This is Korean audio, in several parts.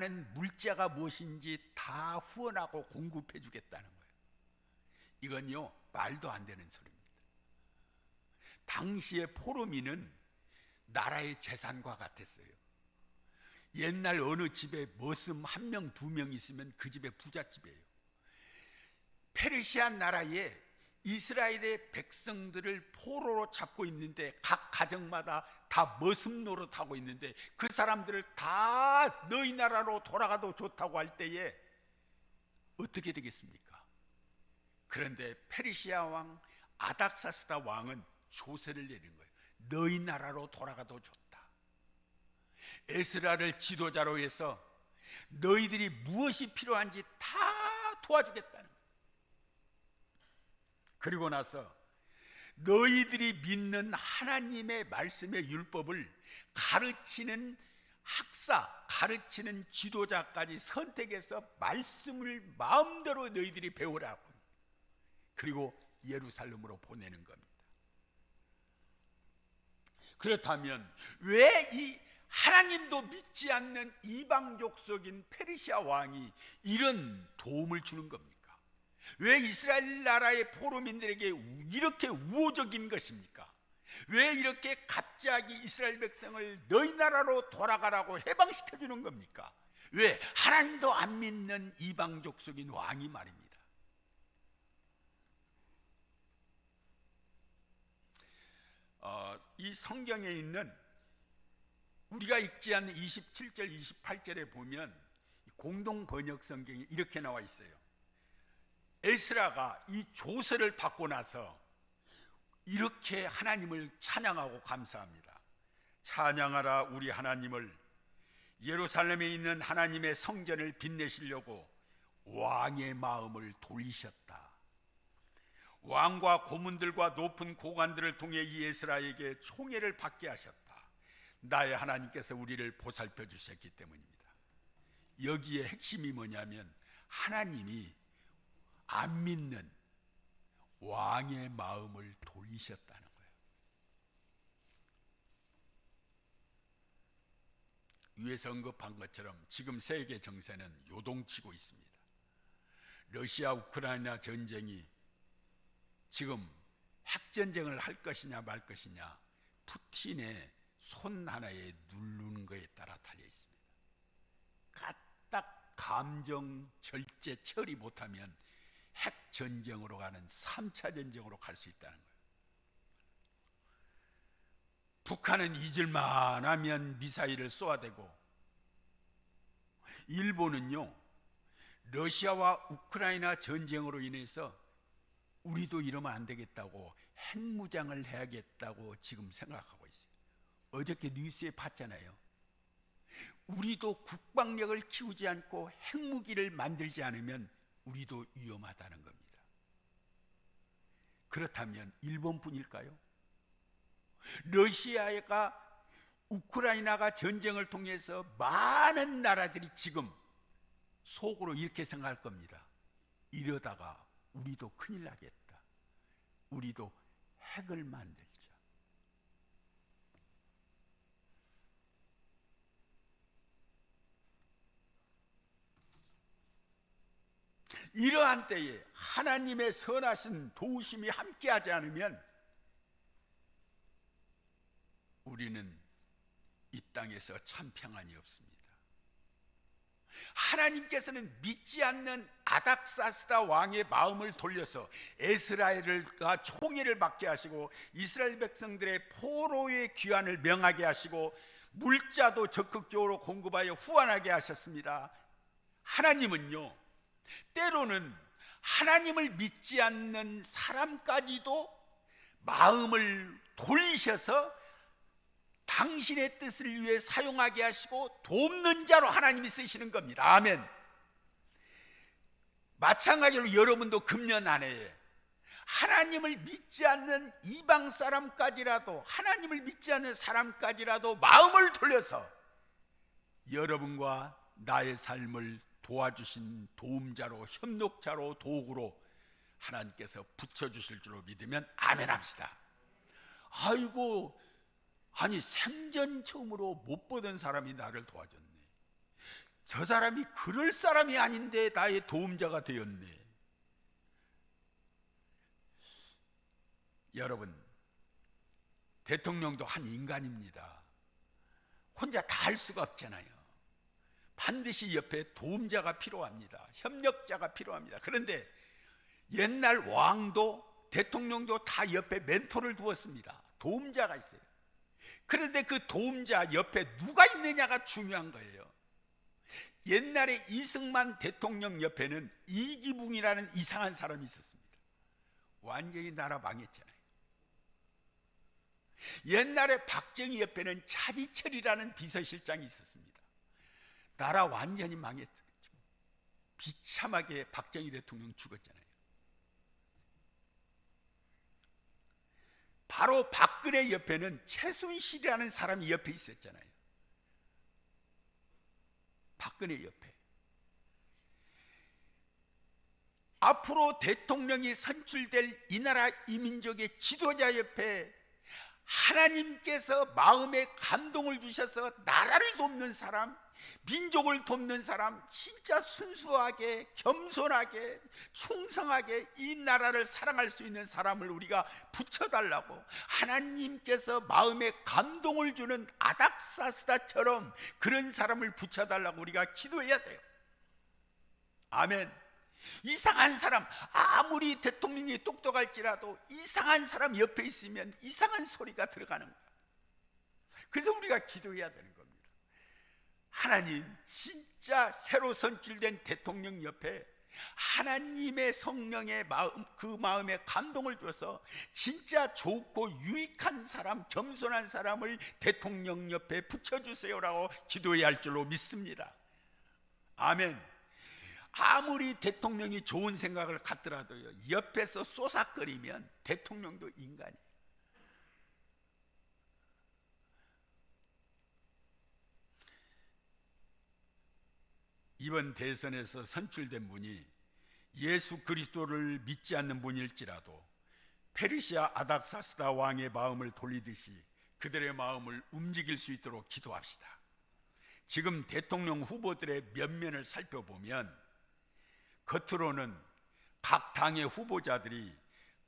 원하는 물자가 무엇인지 다 후원하고 공급해 주겠다는 거예요. 이건요, 말도 안 되는 소리입니다. 당시의 포로민은 나라의 재산과 같았어요. 옛날 어느 집에 머슴 한 명, 두 명 있으면 그 집의 부잣집이에요. 페르시아 나라에 이스라엘의 백성들을 포로로 잡고 있는데 각 가정마다 다 머슴 노릇하고 있는데 그 사람들을 다 너희 나라로 돌아가도 좋다고 할 때에 어떻게 되겠습니까? 그런데 페르시아 왕 아닥사스다 왕은 조세를 내린 거예요. 너희 나라로 돌아가도 좋다. 에스라를 지도자로 해서 너희들이 무엇이 필요한지 다 도와주겠다는 거예요. 그리고 나서 너희들이 믿는 하나님의 말씀의 율법을 가르치는 학사, 가르치는 지도자까지 선택해서 말씀을 마음대로 너희들이 배우라고, 그리고 예루살렘으로 보내는 겁니다. 그렇다면 왜 이 하나님도 믿지 않는 이방족 속인 페르시아 왕이 이런 도움을 주는 겁니까? 왜 이스라엘 나라의 포로민들에게 이렇게 우호적인 것입니까? 왜 이렇게 갑자기 이스라엘 백성을 너희 나라로 돌아가라고 해방시켜 주는 겁니까? 왜? 하나님도 안 믿는 이방족 속인 왕이 말입니다. 이 성경에 있는 우리가 읽지 않는 27절 28절에 보면 공동 번역 성경이 이렇게 나와 있어요. 에스라가 이 조서를 받고 나서 이렇게 하나님을 찬양하고 감사합니다. 찬양하라 우리 하나님을, 예루살렘에 있는 하나님의 성전을 빛내시려고 왕의 마음을 돌리셨다. 왕과 고문들과 높은 고관들을 통해 이 에스라에게 총애를 받게 하셨다. 나의 하나님께서 우리를 보살펴 주셨기 때문입니다. 여기에 핵심이 뭐냐면 하나님이 안 믿는 왕의 마음을 돌리셨다는 거예요. 위에서 언급한 것처럼 지금 세계 정세는 요동치고 있습니다. 러시아 우크라이나 전쟁이 지금 핵전쟁을 할 것이냐 말 것이냐 푸틴의 손 하나에 누르는 것에 따라 달려 있습니다. 까딱 감정 절제 처리 못하면 핵전쟁으로 가는 3차 전쟁으로 갈 수 있다는 거예요. 북한은 잊을만 하면 미사일을 쏘아대고, 일본은요 러시아와 우크라이나 전쟁으로 인해서 우리도 이러면 안 되겠다고 핵무장을 해야겠다고 지금 생각하고 있어요. 어저께 뉴스에 봤잖아요. 우리도 국방력을 키우지 않고 핵무기를 만들지 않으면 우리도 위험하다는 겁니다. 그렇다면 일본뿐일까요? 러시아가 우크라이나가 전쟁을 통해서 많은 나라들이 지금 속으로 이렇게 생각할 겁니다. 이러다가 우리도 큰일 나겠다. 우리도 핵을 만들자. 이러한 때에 하나님의 선하신 도우심이 함께하지 않으면 우리는 이 땅에서 참 평안이 없습니다. 하나님께서는 믿지 않는 아닥사스다 왕의 마음을 돌려서 에스라엘과 총애를 받게 하시고 이스라엘 백성들의 포로의 귀환을 명하게 하시고 물자도 적극적으로 공급하여 후원하게 하셨습니다. 하나님은요 때로는 하나님을 믿지 않는 사람까지도 마음을 돌리셔서 당신의 뜻을 위해 사용하게 하시고 돕는 자로 하나님이 쓰시는 겁니다. 아멘. 마찬가지로 여러분도 금년 한 해에 하나님을 믿지 않는 이방 사람까지라도, 하나님을 믿지 않는 사람까지라도 마음을 돌려서 여러분과 나의 삶을 도와주신 도움자로, 협력자로, 도구로 하나님께서 붙여주실 줄로 믿으면 아멘 합시다. 아이고, 아니 생전 처음으로 못 보던 사람이 나를 도와줬네. 저 사람이 그럴 사람이 아닌데 나의 도움자가 되었네. 여러분, 대통령도 한 인간입니다. 혼자 다 할 수가 없잖아요. 반드시 옆에 도움자가 필요합니다. 협력자가 필요합니다. 그런데 옛날 왕도 대통령도 다 옆에 멘토를 두었습니다. 도움자가 있어요. 그런데 그 도움자 옆에 누가 있느냐가 중요한 거예요. 옛날에 이승만 대통령 옆에는 이기붕이라는 이상한 사람이 있었습니다. 완전히 나라 망했잖아요. 옛날에 박정희 옆에는 차지철이라는 비서실장이 있었습니다. 나라 완전히 망했죠. 비참하게 박정희 대통령 죽었잖아요. 바로 박근혜 옆에는 최순실이라는 사람이 옆에 있었잖아요. 박근혜 옆에. 앞으로 대통령이 선출될 이 나라 이 민족의 지도자 옆에 하나님께서 마음에 감동을 주셔서 나라를 돕는 사람, 민족을 돕는 사람, 진짜 순수하게 겸손하게 충성하게 이 나라를 사랑할 수 있는 사람을 우리가 붙여달라고, 하나님께서 마음에 감동을 주는 아닥사스다처럼 그런 사람을 붙여달라고 우리가 기도해야 돼요. 아멘. 이상한 사람, 아무리 대통령이 똑똑할지라도 이상한 사람 옆에 있으면 이상한 소리가 들어가는 거예요. 그래서 우리가 기도해야 되는 겁니다. 하나님, 진짜 새로 선출된 대통령 옆에 하나님의 성령의 마음, 그 마음에 감동을 줘서 진짜 좋고 유익한 사람, 겸손한 사람을 대통령 옆에 붙여주세요라고 기도해야 할 줄로 믿습니다. 아멘. 아무리 대통령이 좋은 생각을 갖더라도요, 옆에서 쏘삭거리면 대통령도 인간이에요. 이번 대선에서 선출된 분이 예수 그리스도를 믿지 않는 분일지라도 페르시아 아닥사스다 왕의 마음을 돌리듯이 그들의 마음을 움직일 수 있도록 기도합시다. 지금 대통령 후보들의 면면을 살펴보면 겉으로는 각 당의 후보자들이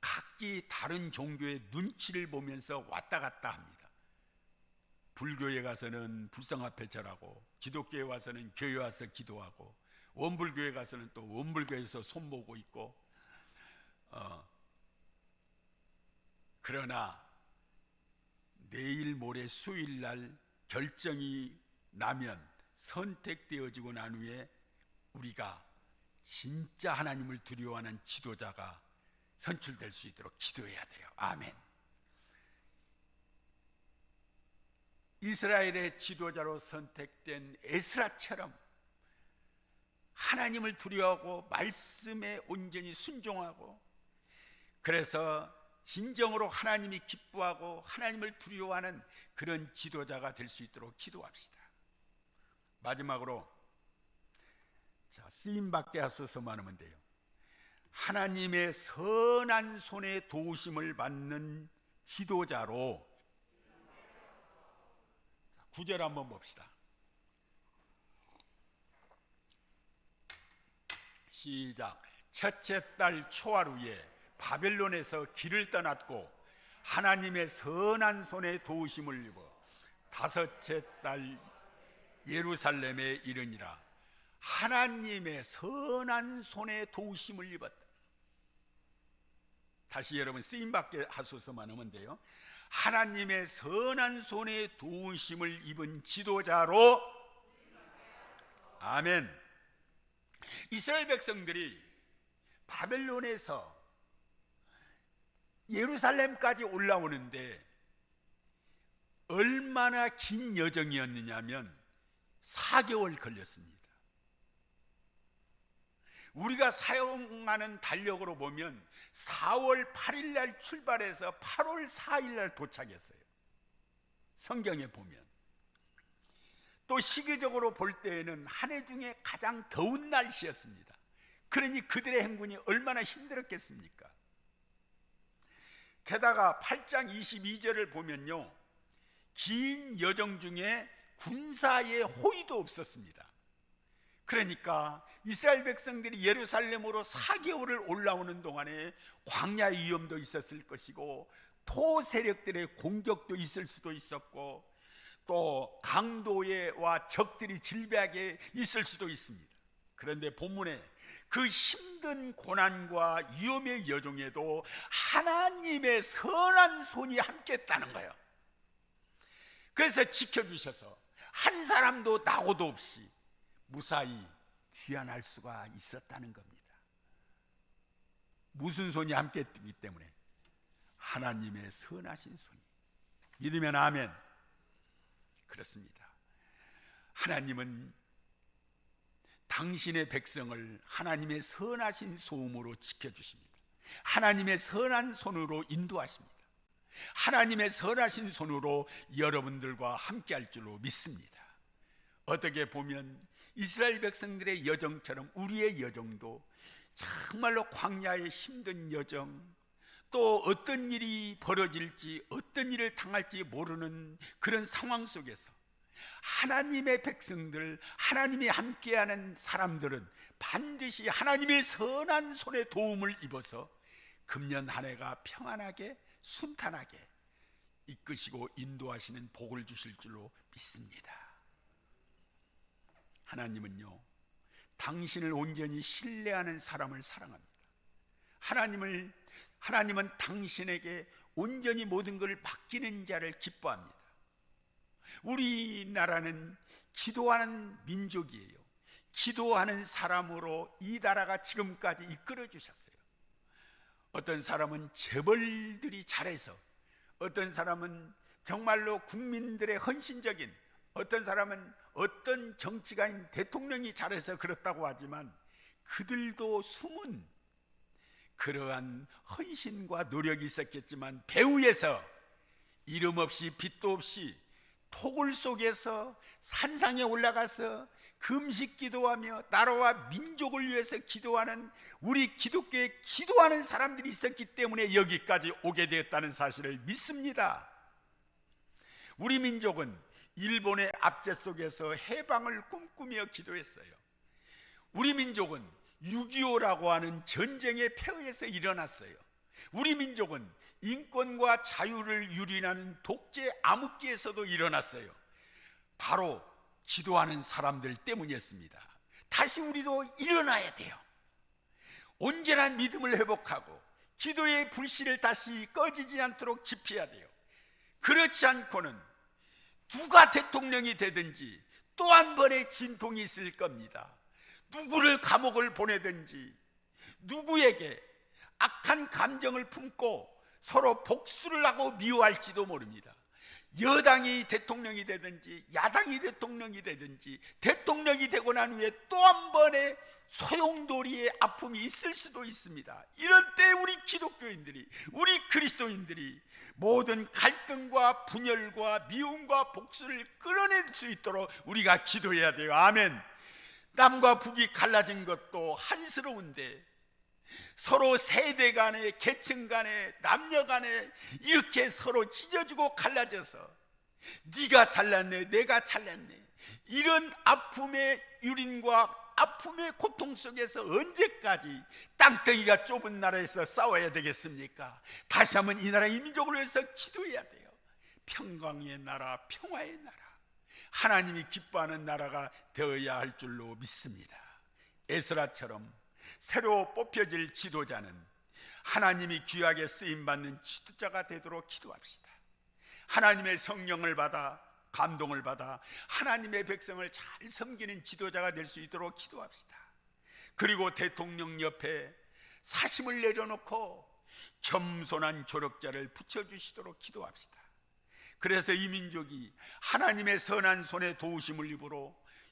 각기 다른 종교의 눈치를 보면서 왔다 갔다 합니다. 불교에 가서는 불상 앞에 절하고, 기독교에 와서는 교회 와서 기도하고, 원불교에 가서는 또 원불교에서 손모고 있고, 그러나 내일 모레 수요일날 결정이 나면, 선택되어지고 난 후에 우리가 진짜 하나님을 두려워하는 지도자가 선출될 수 있도록 기도해야 돼요. 아멘. 이스라엘의 지도자로 선택된 에스라처럼 하나님을 두려워하고 말씀에 온전히 순종하고, 그래서 진정으로 하나님이 기뻐하고 하나님을 두려워하는 그런 지도자가 될 수 있도록 기도합시다. 마지막으로, 자, 쓰임받게 하소서만 하면 돼요. 하나님의 선한 손에 도우심을 받는 지도자로. 9절 한번 봅시다. 시작. 첫째 달 초하루에 바벨론에서 길을 떠났고 하나님의 선한 손에 도우심을 입어 다섯째 달 예루살렘에 이르니라. 하나님의 선한 손에 도우심을 입었다. 다시 여러분, 쓰임받게 하소서만 하면 돼요. 하나님의 선한 손에 도우심을 입은 지도자로. 아멘. 이스라엘 백성들이 바벨론에서 예루살렘까지 올라오는데 얼마나 긴 여정이었느냐면 4개월 걸렸습니다. 우리가 사용하는 달력으로 보면 4월 8일 날 출발해서 8월 4일 날 도착했어요. 성경에 보면. 또 시기적으로 볼 때에는 한 해 중에 가장 더운 날씨였습니다. 그러니 그들의 행군이 얼마나 힘들었겠습니까? 게다가 8장 22절을 보면요, 긴 여정 중에 군사의 호의도 없었습니다. 그러니까 이스라엘 백성들이 예루살렘으로 4개월을 올라오는 동안에 광야 위험도 있었을 것이고 토 세력들의 공격도 있을 수도 있었고 또 강도와 적들이 질비하게 있을 수도 있습니다. 그런데 본문에 그 힘든 고난과 위험의 여정에도 하나님의 선한 손이 함께했다는 거예요. 그래서 지켜주셔서 한 사람도 낙오도 없이 무사히 귀환할 수가 있었다는 겁니다. 무슨 손이 함께했기 때문에? 하나님의 선하신 손이. 믿으면 아멘. 그렇습니다. 하나님은 당신의 백성을 하나님의 선하신 소음으로 지켜주십니다. 하나님의 선한 손으로 인도하십니다. 하나님의 선하신 손으로 여러분들과 함께할 줄로 믿습니다. 어떻게 보면 이스라엘 백성들의 여정처럼 우리의 여정도 정말로 광야의 힘든 여정, 또 어떤 일이 벌어질지 어떤 일을 당할지 모르는 그런 상황 속에서 하나님의 백성들, 하나님이 함께하는 사람들은 반드시 하나님의 선한 손의 도움을 입어서 금년 한 해가 평안하게 순탄하게 이끄시고 인도하시는 복을 주실 줄로 믿습니다. 하나님은요, 당신을 온전히 신뢰하는 사람을 사랑합니다. 하나님은 당신에게 온전히 모든 것을 맡기는 자를 기뻐합니다. 우리나라는 기도하는 민족이에요. 기도하는 사람으로 이 나라가 지금까지 이끌어 주셨어요. 어떤 사람은 재벌들이 잘해서, 어떤 사람은 정말로 국민들의 헌신적인, 어떤 사람은 어떤 정치가인 대통령이 잘해서 그렇다고 하지만 그들도 숨은 그러한 헌신과 노력이 있었겠지만 배후에서 이름 없이 빛도 없이 토굴 속에서 산상에 올라가서 금식 기도하며 나라와 민족을 위해서 기도하는 우리 기독교에 기도하는 사람들이 있었기 때문에 여기까지 오게 되었다는 사실을 믿습니다. 우리 민족은 일본의 압제 속에서 해방을 꿈꾸며 기도했어요. 우리 민족은 6.25라고 하는 전쟁의 폐허에서 일어났어요. 우리 민족은 인권과 자유를 유린하는 독재 암흑기에서도 일어났어요. 바로 기도하는 사람들 때문이었습니다. 다시 우리도 일어나야 돼요. 온전한 믿음을 회복하고 기도의 불씨를 다시 꺼지지 않도록 지켜야 돼요. 그렇지 않고는 누가 대통령이 되든지 또 한 번의 진통이 있을 겁니다. 누구를 감옥을 보내든지 누구에게 악한 감정을 품고 서로 복수를 하고 미워할지도 모릅니다. 여당이 대통령이 되든지 야당이 대통령이 되든지 대통령이 되고 난 후에 또 한 번의 소용돌이의 아픔이 있을 수도 있습니다. 이럴 때 우리 기독교인들이, 우리 그리스도인들이 모든 갈등과 분열과 미움과 복수를 끌어낼 수 있도록 우리가 기도해야 돼요. 아멘. 남과 북이 갈라진 것도 한스러운데 서로 세대 간에, 계층 간에, 남녀 간에 이렇게 서로 찢어지고 갈라져서 네가 잘났네, 내가 잘났네, 이런 아픔의 유린과 아픔의 고통 속에서 언제까지 땅덩이가 좁은 나라에서 싸워야 되겠습니까? 다시 한번 이 나라 이 민족을 위해서 기도해야 돼요. 평강의 나라, 평화의 나라, 하나님이 기뻐하는 나라가 되어야 할 줄로 믿습니다. 에스라처럼 새로 뽑혀질 지도자는 하나님이 귀하게 쓰임받는 지도자가 되도록 기도합시다. 하나님의 성령을 받아 감동을 받아 하나님의 백성을 잘 섬기는 지도자가 될 수 있도록 기도합시다. 그리고 대통령 옆에 사심을 내려놓고 겸손한 조력자를 붙여주시도록 기도합시다. 그래서 이 민족이 하나님의 선한 손에 도우심을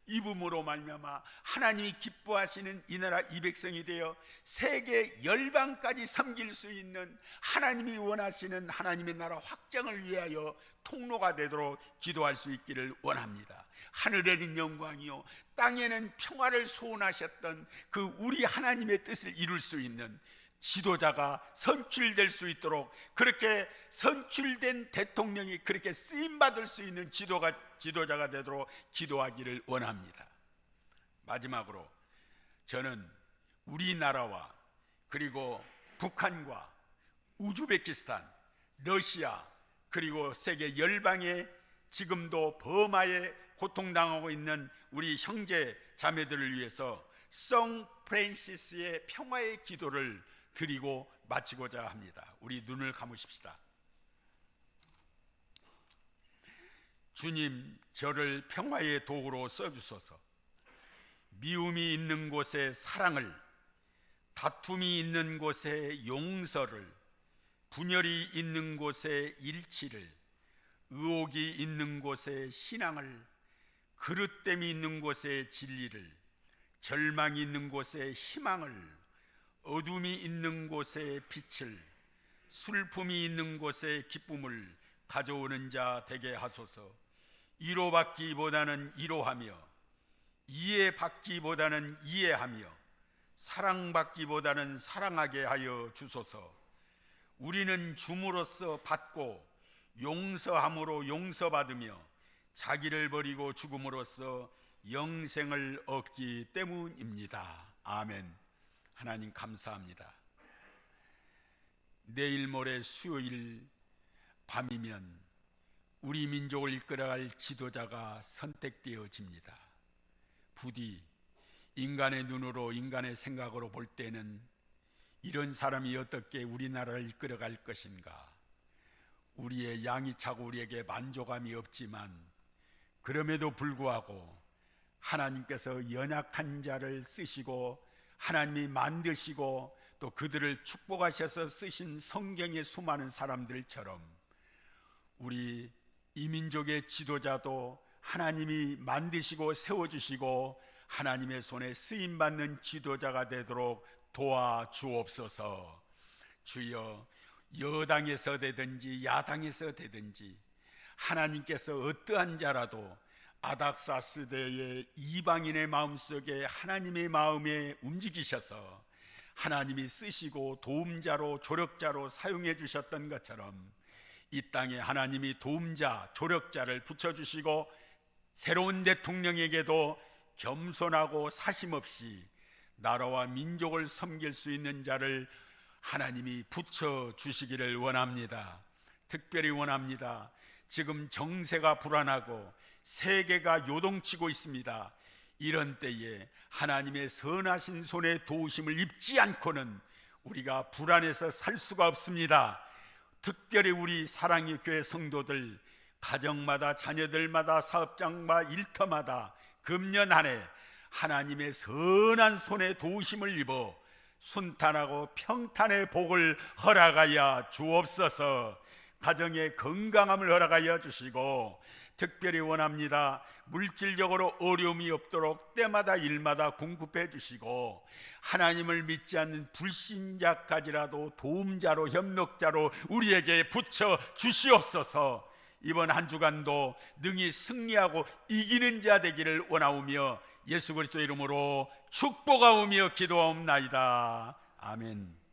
입음으로 말미암아 하나님이 기뻐하시는 이 나라 이 백성이 되어 세계 열방까지 섬길 수 있는 하나님이 원하시는 하나님의 나라 확장을 위하여 통로가 되도록 기도할 수 있기를 원합니다. 하늘에는 영광이요 땅에는 평화를 소원하셨던 그 우리 하나님의 뜻을 이룰 수 있는 지도자가 선출될 수 있도록, 그렇게 선출된 대통령이 그렇게 쓰임받을 수 있는 지도자가 되도록 기도하기를 원합니다. 마지막으로 저는 우리나라와 그리고 북한과 우즈베키스탄, 러시아 그리고 세계 열방에 지금도 버마에 고통당하고 있는 우리 형제 자매들을 위해서 성 프란시스의 평화의 기도를 드리고 마치고자 합니다. 우리 눈을 감으십시다. 주님, 저를 평화의 도구로 써주소서. 미움이 있는 곳에 사랑을, 다툼이 있는 곳에 용서를, 분열이 있는 곳에 일치를, 의혹이 있는 곳에 신앙을, 그릇됨이 있는 곳에 진리를, 절망이 있는 곳에 희망을, 어둠이 있는 곳에 빛을, 슬픔이 있는 곳에 기쁨을 가져오는 자 되게 하소서. 위로받기보다는 위로하며, 이해받기보다는 이해하며, 사랑받기보다는 사랑하게 하여 주소서. 우리는 줌으로써 받고 용서함으로 용서받으며 자기를 버리고 죽음으로써 영생을 얻기 때문입니다. 아멘. 하나님 감사합니다. 내일 모레 수요일 밤이면 우리 민족을 이끌어갈 지도자가 선택되어집니다. 부디 인간의 눈으로, 인간의 생각으로 볼 때는 이런 사람이 어떻게 우리나라를 이끌어갈 것인가, 우리의 양이 차고 우리에게 만족함이 없지만 그럼에도 불구하고 하나님께서 연약한 자를 쓰시고 하나님이 만드시고 또 그들을 축복하셔서 쓰신 성경의 수많은 사람들처럼 우리 이민족의 지도자도 하나님이 만드시고 세워주시고 하나님의 손에 쓰임받는 지도자가 되도록 도와주옵소서. 주여, 여당에서 되든지 야당에서 되든지 하나님께서 어떠한 자라도 아닥사스대의 이방인의 마음속에 하나님의 마음에 움직이셔서 하나님이 쓰시고 도움자로 조력자로 사용해 주셨던 것처럼 이 땅에 하나님이 도움자, 조력자를 붙여주시고 새로운 대통령에게도 겸손하고 사심없이 나라와 민족을 섬길 수 있는 자를 하나님이 붙여주시기를 원합니다. 특별히 원합니다. 지금 정세가 불안하고 세계가 요동치고 있습니다. 이런 때에 하나님의 선하신 손의 도우심을 입지 않고는 우리가 불안해서 살 수가 없습니다. 특별히 우리 사랑의 교회 성도들, 가정마다 자녀들마다 사업장마다 일터마다 금년 한 해 하나님의 선한 손의 도우심을 입어 순탄하고 평탄의 복을 허락하여 주옵소서. 가정의 건강함을 허락하여 주시고 특별히 원합니다. 물질적으로 어려움이 없도록 때마다 일마다 공급해 주시고 하나님을 믿지 않는 불신자까지라도 도움자로 협력자로 우리에게 붙여 주시옵소서. 이번 한 주간도 능히 승리하고 이기는 자 되기를 원하오며 예수 그리스도 이름으로 축복하오며 기도하옵나이다. 아멘.